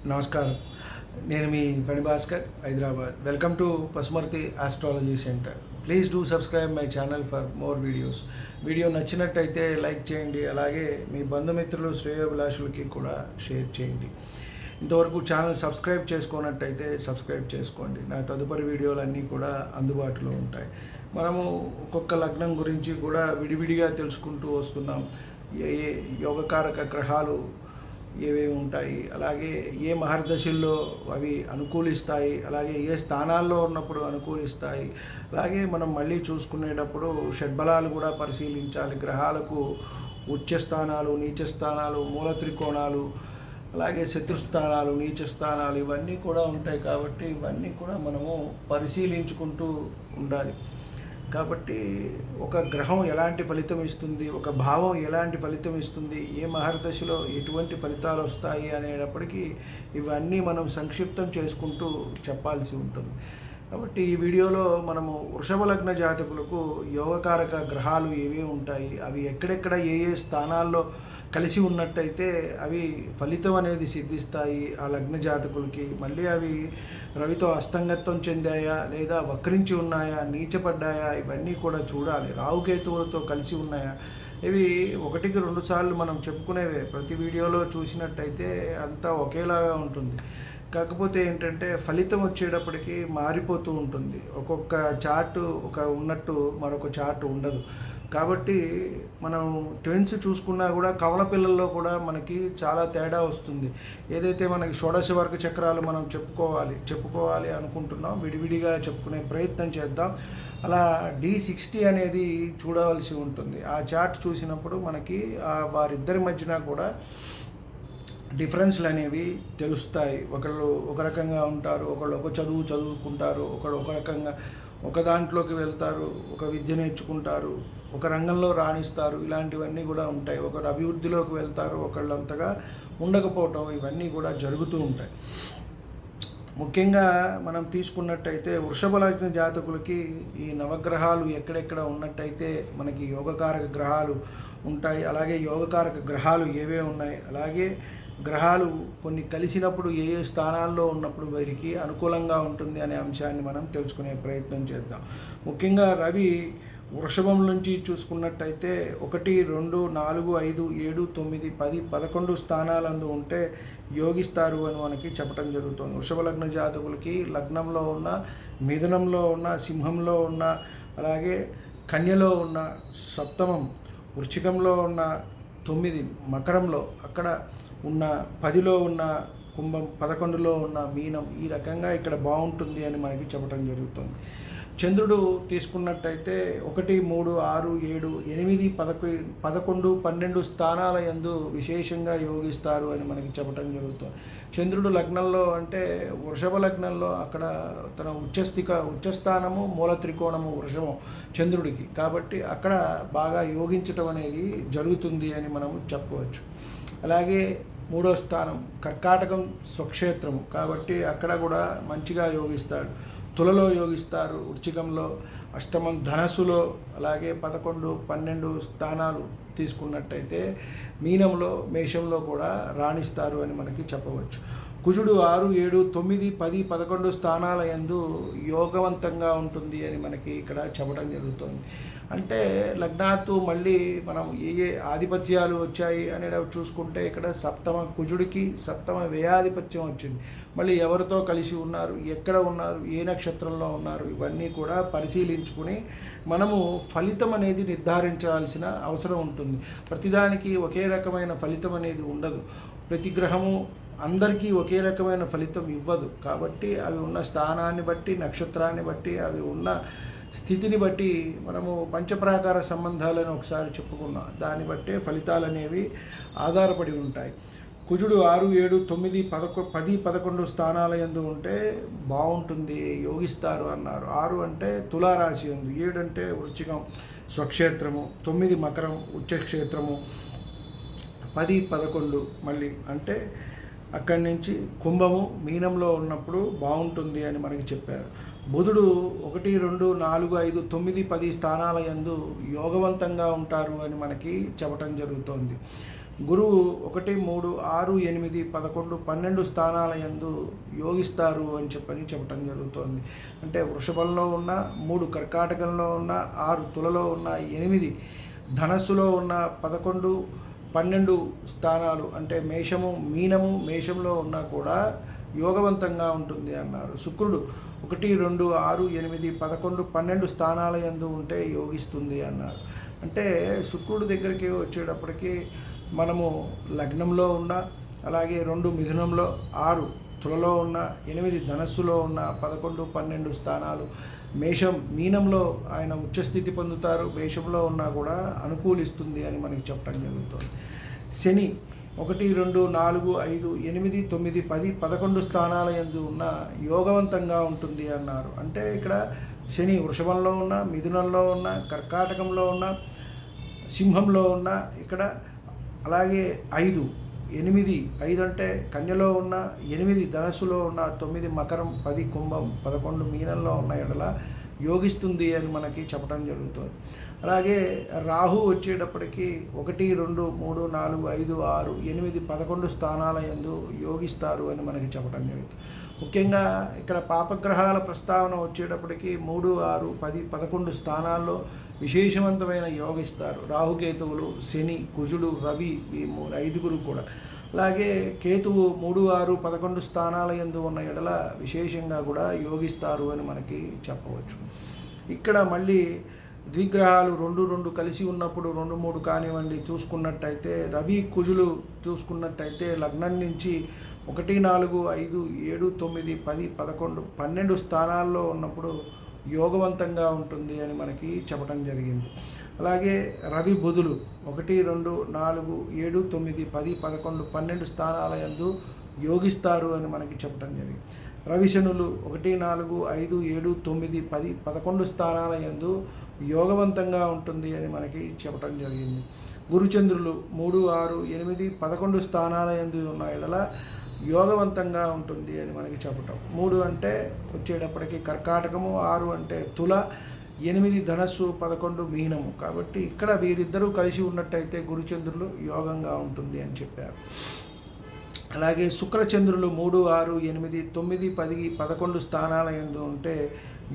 నమస్కారం. నేను మీ పని Bhaskar, Hyderabad. Welcome to Pasumarthi astrology centre. Please do subscribe my channel for more videos. Video నచ్చినట్టయితే like చేయండి, అలాగే మీ బంధుమిత్రులు శ్రేయోభిలాషులకి కూడా షేర్ చేయండి. ఇంతవరకు ఛానల్ సబ్స్క్రైబ్ చేసుకున్నట్టయితే సబ్స్క్రైబ్ చేసుకోండి. నా తదుపరి వీడియోలన్నీ కూడా అందుబాటులో ఉంటాయి. మనము ఒక్కొక్క లగ్నం గురించి కూడా విడివిడిగా తెలుసుకుంటూ వస్తున్నాం. ఏ ఏ యోగకారక గ్రహాలు ఏవేవి ఉంటాయి, అలాగే ఏ మహర్దశల్లో అవి అనుకూలిస్తాయి, అలాగే ఏ స్థానాల్లో ఉన్నప్పుడు అనుకూలిస్తాయి, అలాగే మనం మళ్ళీ చూసుకునేటప్పుడు షడ్బలాలు కూడా పరిశీలించాలి. గ్రహాలకు ఉచ్చ స్థానాలు, నీచ స్థానాలు, మూల త్రికోణాలు, అలాగే శత్రుస్థానాలు, నీచ స్థానాలు ఇవన్నీ కూడా ఉంటాయి. కాబట్టి ఇవన్నీ కూడా మనము పరిశీలించుకుంటూ ఉండాలి. కాబట్టి ఒక గ్రహం ఎలాంటి ఫలితం ఇస్తుంది, ఒక భావం ఎలాంటి ఫలితం ఇస్తుంది, ఏ మహర్దశలో ఎటువంటి ఫలితాలు వస్తాయి అనేటప్పటికీ ఇవన్నీ మనం సంక్షిప్తం చేసుకుంటూ చెప్పాల్సి ఉంటుంది. కాబట్టి ఈ వీడియోలో మనము వృషభ లగ్న జాతకులకు యోగకారక గ్రహాలు ఏవేవి ఉంటాయి, అవి ఎక్కడెక్కడ ఏ ఏ స్థానాల్లో కలిసి ఉన్నట్టయితే అవి ఫలితం అనేది సిద్ధిస్తాయి ఆ లగ్న జాతకులకి. మళ్ళీ అవి రవితో అస్తంగత్వం చెందాయా, లేదా వక్రించి ఉన్నాయా, నీచపడ్డాయా, ఇవన్నీ కూడా చూడాలి. రాహుకేతువులతో కలిసి ఉన్నాయా, ఇవి ఒకటికి రెండు సార్లు మనం చెప్పుకునేవే. ప్రతి వీడియోలో చూసినట్టయితే అంతా ఒకేలాగా ఉంటుంది. కాకపోతే ఏంటంటే ఫలితం వచ్చేటప్పటికి మారిపోతూ ఉంటుంది. ఒక్కొక్క చార్టు ఒక ఉన్నట్టు మరొక చార్టు ఉండదు. కాబట్టి మనం ట్విన్స్ చూసుకున్నా కూడా కవల పిల్లల్లో కూడా మనకి చాలా తేడా వస్తుంది. ఏదైతే మనకి షోడశ వర్గ చక్రాలు మనం చెప్పుకోవాలి అనుకుంటున్నాం, విడివిడిగా చెప్పుకునే ప్రయత్నం చేద్దాం. అలా D60 అనేది చూడవలసి ఉంటుంది. ఆ చార్ట్ చూసినప్పుడు మనకి వారిద్దరి మధ్యన కూడా డిఫరెన్స్లు అనేవి తెలుస్తాయి. ఒకళ్ళు ఒక రకంగా ఉంటారు, ఒకళ్ళు ఒక చదువుకుంటారు, ఒకళ్ళు ఒక రకంగా ఒక దాంట్లోకి వెళ్తారు, ఒక విద్య నేర్చుకుంటారు, ఒక రంగంలో రాణిస్తారు. ఇలాంటివన్నీ కూడా ఉంటాయి. ఒకరు అభివృద్ధిలోకి వెళ్తారు, ఒకళ్ళు అంతగా ఉండకపోవటం, ఇవన్నీ కూడా జరుగుతూ ఉంటాయి. ముఖ్యంగా మనం తీసుకున్నట్టయితే వృషభ లగ్న జాతకులకి ఈ నవగ్రహాలు ఎక్కడెక్కడ ఉన్నట్టయితే మనకి యోగకారక గ్రహాలు ఉంటాయి. అలాగే యోగకారక గ్రహాలు ఏవే ఉన్నాయి, అలాగే గ్రహాలు కొన్ని కలిసినప్పుడు ఏ ఏ స్థానాల్లో ఉన్నప్పుడు వీరికి అనుకూలంగా ఉంటుంది అనే అంశాన్ని మనం తెలుసుకునే ప్రయత్నం చేద్దాం. ముఖ్యంగా రవి వృషభం నుంచి చూసుకున్నట్టయితే 1, 2, 4, 5, 7, 9, 10, 11 స్థానాలందు ఉంటే యోగిస్తారు అని మనకి చెప్పడం జరుగుతుంది. వృషభ లగ్న జాతకులకి లగ్నంలో ఉన్న, మిథునంలో ఉన్న, సింహంలో ఉన్న, అలాగే కన్యలో ఉన్న, సప్తమం వృశ్చికంలో ఉన్న, 9 మకరంలో అక్కడ ఉన్న, 10లో ఉన్న కుంభం, 11లో ఉన్న మీనం, ఈ రకంగా ఇక్కడ బాగుంటుంది అని మనకి చెప్పడం జరుగుతుంది. చంద్రుడు తీసుకున్నట్టయితే 1, 3, 6, 7, 8, 11, 12 స్థానాల యందు విశేషంగా యోగిస్తారు అని మనకి చెప్పడం జరుగుతుంది. చంద్రుడు లగ్నంలో అంటే వృషభ లగ్నంలో అక్కడ తన ఉచ్చస్థానము, మూల త్రికోణము వృషభం చంద్రుడికి. కాబట్టి అక్కడ బాగా యోగించటం అనేది జరుగుతుంది అని మనం చెప్పవచ్చు. అలాగే 3వ స్థానం కర్కాటకం స్వక్షేత్రము, కాబట్టి అక్కడ కూడా మంచిగా యోగిస్తాడు. తులలో యోగిస్తారు, వృశ్చికంలో, అష్టమం ధనస్సులో, అలాగే 11, 12 స్థానాలు తీసుకున్నట్టయితే మీనంలో, మేషంలో కూడా రాణిస్తారు అని మనకి చెప్పవచ్చు. కుజుడు 6, 7, 9, 10, 11 స్థానాల యందు యోగవంతంగా ఉంటుంది అని మనకి ఇక్కడ చెప్పడం జరుగుతుంది. అంటే లగ్నాత్తు మళ్ళీ మనం ఏ ఏ ఆధిపత్యాలు వచ్చాయి అనేవి చూసుకుంటే ఇక్కడ సప్తమ కుజుడికి సప్తమ వ్యయాధిపత్యం వచ్చింది. మళ్ళీ ఎవరితో కలిసి ఉన్నారు, ఎక్కడ ఉన్నారు, ఏ నక్షత్రంలో ఉన్నారు, ఇవన్నీ కూడా పరిశీలించుకుని మనము ఫలితం అనేది నిర్ధారించాల్సిన అవసరం ఉంటుంది. ప్రతిదానికి ఒకే రకమైన ఫలితం అనేది ఉండదు. ప్రతి గ్రహము అందరికీ ఒకే రకమైన ఫలితం ఇవ్వదు. కాబట్టి అవి ఉన్న స్థానాన్ని బట్టి, నక్షత్రాన్ని బట్టి, అవి ఉన్న స్థితిని బట్టి మనము పంచప్రాకార సంబంధాలను ఒకసారి చెప్పుకున్నాం. దాన్ని బట్టే ఫలితాలు అనేవి ఆధారపడి ఉంటాయి. కుజుడు 6, 7, 9, 10, 11 స్థానాల యందు ఉంటే బాగుంటుంది, యోగిస్తారు అన్నారు. 6 అంటే తులారాశి యందు, 7 అంటే వృశ్చికం స్వక్షేత్రము, 9 మకరం ఉచ్చక్షేత్రము, 10, 11 మళ్ళీ అంటే అక్కడి నుంచి కుంభము మీనంలో ఉన్నప్పుడు బాగుంటుంది అని మనకి చెప్పారు. బుధుడు 1, 2, 4, 5, 9, 10 స్థానాల యందు యోగవంతంగా ఉంటారు అని మనకి చెప్పటం జరుగుతోంది. గురువు 1, 3, 6, 8, 11, 12 స్థానాల యందు యోగిస్తారు అని చెప్పటం జరుగుతోంది. అంటే వృషభంలో ఉన్న 3, కర్కాటకంలో ఉన్న 6, తులలో ఉన్న 8, ధనస్సులో ఉన్న 11, 12 స్థానాలు అంటే మేషము, మీనము, మేషంలో ఉన్నా కూడా యోగవంతంగా ఉంటుంది అన్నారు. శుక్రుడు 1, 2, 6, 8, 11, 12 స్థానాల యందు ఉంటే యోగిస్తుంది అన్నారు. అంటే శుక్రుడి దగ్గరికి వచ్చేటప్పటికి మనము లగ్నంలో ఉన్న, అలాగే 2 మిథునంలో, 6 తులలో ఉన్న, 8 ధనస్సులో ఉన్న, 11, 12 స్థానాలు మీనంలో ఆయన ఉచ్చస్థితి పొందుతారు. మేషంలో ఉన్నా కూడా అనుకూలిస్తుంది అని మనకి చెప్పడం జరుగుతుంది. శని 1, 2, 4, 5, 8, 9, 10, 11 స్థానాల యందు ఉన్న యోగవంతంగా ఉంటుంది అన్నారు. అంటే ఇక్కడ శని వృషభంలో ఉన్న, మిథునంలో ఉన్న, కర్కాటకంలో ఉన్న, సింహంలో ఉన్న, ఇక్కడ అలాగే 5 అంటే కన్యలో ఉన్న, 8 ధనస్సులో ఉన్న, 9 మకరం, 10 కుంభం, 11 మీనంలో ఉన్న ఎడల యోగిస్తుంది అని మనకి చెప్పడం జరుగుతుంది. అలాగే రాహు వచ్చేటప్పటికి 1, 2, 3, 4, 5, 6, 8, 11 స్థానాల యందు యోగిస్తారు అని మనకి చెప్పడం జరుగుతుంది. ముఖ్యంగా ఇక్కడ పాపగ్రహాల ప్రస్తావన వచ్చేటప్పటికి 3, 6, 10, 11 స్థానాల్లో విశేషవంతమైన యోగిస్తారు. రాహుకేతువులు, శని, కుజుడు, రవి, ఈ 5 కూడా. అలాగే కేతువు 3, 6, 11 స్థానాల యందు ఉన్న ఎడల విశేషంగా కూడా యోగిస్తారు అని మనకి చెప్పవచ్చు. ఇక్కడ మళ్ళీ ద్విగ్రహాలు 2, 2 కలిసి ఉన్నప్పుడు 2, 3 కానివ్వండి చూసుకున్నట్టయితే, రవి, కుజులు చూసుకున్నట్టయితే లగ్నం నుంచి 1, 4, 5, 7, 9, 10, 11, 12 స్థానాల్లో ఉన్నప్పుడు యోగవంతంగా ఉంటుంది అని మనకి చెప్పడం జరిగింది. అలాగే రవి, బుధులు 1, 2, 4, 7, 9, 10, 11, 12 స్థానాల యందు యోగిస్తారు అని మనకి చెప్పడం జరిగింది. రవి, శనులు 1, 4, 5, 7, 9, 10, 11 స్థానాల యందు యోగవంతంగా ఉంటుంది అని మనకి చెప్పడం జరిగింది. గురుచంద్రులు 3, 6, 8, 11 స్థానాల యందు ఉన్న ఎడల యోగవంతంగా ఉంటుంది అని మనకి చెప్పటం. 3 అంటే వచ్చేటప్పటికి కర్కాటకము, 6 అంటే తుల, 8 ధనస్సు, 11 మీనము. కాబట్టి ఇక్కడ వీరిద్దరూ కలిసి ఉన్నట్టయితే గురుచంద్రులు యోగంగా ఉంటుంది అని చెప్పారు. అలాగే శుక్రచంద్రులు 3, 6, 8, 9, 10, 11 స్థానాల యందు ఉంటే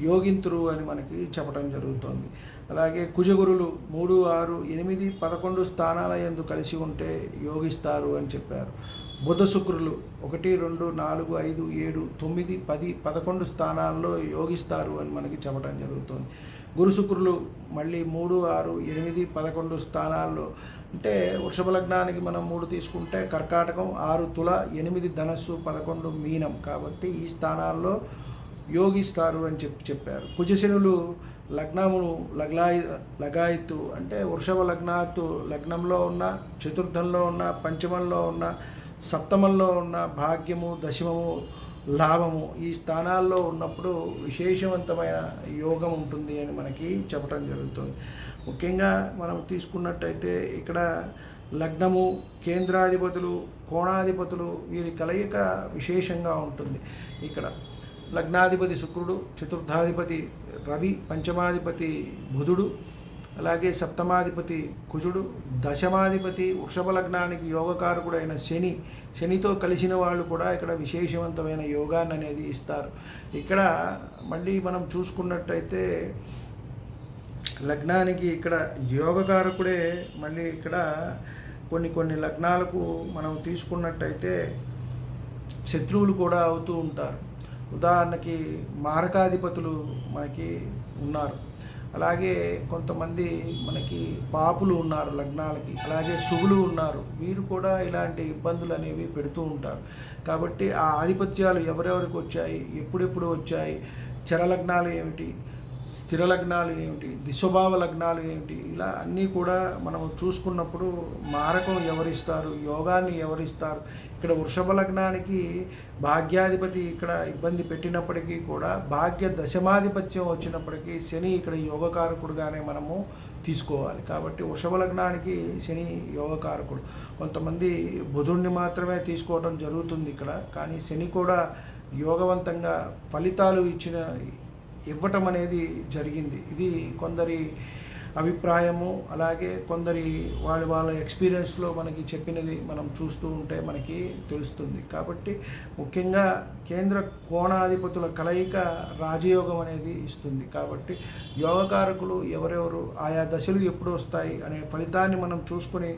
యోగింతురు అని మనకి చెప్పడం జరుగుతుంది. అలాగే కుజగురులు 3, 6, 8, 11 స్థానాల యందు కలిసి ఉంటే యోగిస్తారు అని చెప్పారు. బుధ శుక్రులు 1, 2, 4, 5, 7, 9, 10, 11 స్థానాల్లో యోగిస్తారు అని మనకి చెప్పడం జరుగుతుంది. గురు శుక్రులు మళ్ళీ 3, 6, 8, 11 స్థానాల్లో, అంటే వృషభ లగ్నానికి మనం 3 తీసుకుంటే కర్కాటకం, 6 తుల, 8 ధనస్సు, 11 మీనం. కాబట్టి ఈ స్థానాల్లో యోగిస్తారు అని చెప్పారు. కుజశనులు లగ్నమును లగాయత్తు అంటే వృషభ లగ్నంలో ఉన్న, చతుర్థంలో ఉన్న, పంచమంలో ఉన్న, సప్తమంలో ఉన్న, భాగ్యము, దశమము, లాభము ఈ స్థానాల్లో ఉన్నప్పుడు విశేషవంతమైన యోగం ఉంటుంది అని మనకి చెప్పడం జరుగుతుంది. ముఖ్యంగా మనం తీసుకున్నట్టయితే ఇక్కడ లగ్నము, కేంద్రాధిపతులు, కోణాధిపతులు వీరి కలయిక విశేషంగా ఉంటుంది. ఇక్కడ లగ్నాధిపతి శుక్రుడు, చతుర్థాధిపతి రవి, పంచమాధిపతి బుధుడు, అలాగే సప్తమాధిపతి కుజుడు, దశమాధిపతి వృషభ లగ్నానికి యోగకారకుడైన శనితో కలిసిన వాళ్ళు కూడా ఇక్కడ విశేషవంతమైన యోగాన్ని అనేది ఇస్తారు. ఇక్కడ మళ్ళీ మనం చూసుకున్నట్టయితే లగ్నానికి ఇక్కడ యోగకారకుడే మళ్ళీ ఇక్కడ కొన్ని లగ్నాలకు మనం తీసుకున్నట్టయితే శత్రువులు కూడా అవుతూ ఉంటారు. ఉదాహరణకి మారకాధిపతులు మనకి ఉన్నారు. అలాగే కొంతమంది మనకి పాపులు ఉన్నారు లగ్నాలకి, అలాగే శుభులు ఉన్నారు. వీరు కూడా ఇలాంటి ఇబ్బందులు అనేవి పెడుతూ ఉంటారు. కాబట్టి ఆ ఆధిపత్యాలు ఎవరెవరికి వచ్చాయి, ఎప్పుడెప్పుడు వచ్చాయి, చరలగ్నాలు ఏమిటి, స్థిర లగ్నాలు ఏమిటి, దిస్వభావ లగ్నాలు ఏమిటి, ఇలా అన్నీ కూడా మనం చూసుకున్నప్పుడు మారకం ఎవరిస్తారు, యోగాన్ని ఎవరిస్తారు. ఇక్కడ వృషభ లగ్నానికి భాగ్యాధిపతి ఇక్కడ ఇబ్బంది పెట్టినప్పటికీ కూడా భాగ్య దశమాధిపత్యం వచ్చినప్పటికీ శని ఇక్కడ యోగకారకుడుగానే మనము తీసుకోవాలి. కాబట్టి వృషభ లగ్నానికి శని యోగకారకుడు. కొంతమంది బుధుడిని మాత్రమే తీసుకోవడం జరుగుతుంది ఇక్కడ, కానీ శని కూడా యోగవంతంగా ఫలితాలు ఇవ్వటం అనేది జరిగింది. ఇది కొందరి అభిప్రాయము, అలాగే కొందరి వాళ్ళ ఎక్స్పీరియన్స్లో మనకి చెప్పినది మనం చూస్తూ ఉంటే మనకి తెలుస్తుంది. కాబట్టి ముఖ్యంగా కేంద్ర కోణాధిపతుల కలయిక రాజయోగం అనేది ఇస్తుంది. కాబట్టి యోగకారకులు ఎవరెవరు, ఆయా దశలు ఎప్పుడు వస్తాయి అనే ఫలితాన్ని మనం చూసుకొని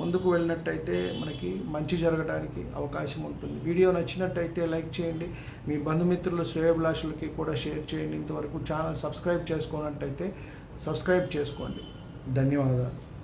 ముందుకు వెళ్ళినట్టయితే మనకి మంచి జరగడానికి అవకాశం ఉంటుంది. వీడియో నచ్చినట్టయితే లైక్ చేయండి, మీ బంధుమిత్రులు శ్రేయోభిలాషులకి కూడా షేర్ చేయండి. ఇంతవరకు ఛానల్ సబ్స్క్రైబ్ చేసుకున్నట్టయితే సబ్స్క్రైబ్ చేసుకోండి. ధన్యవాదాలు.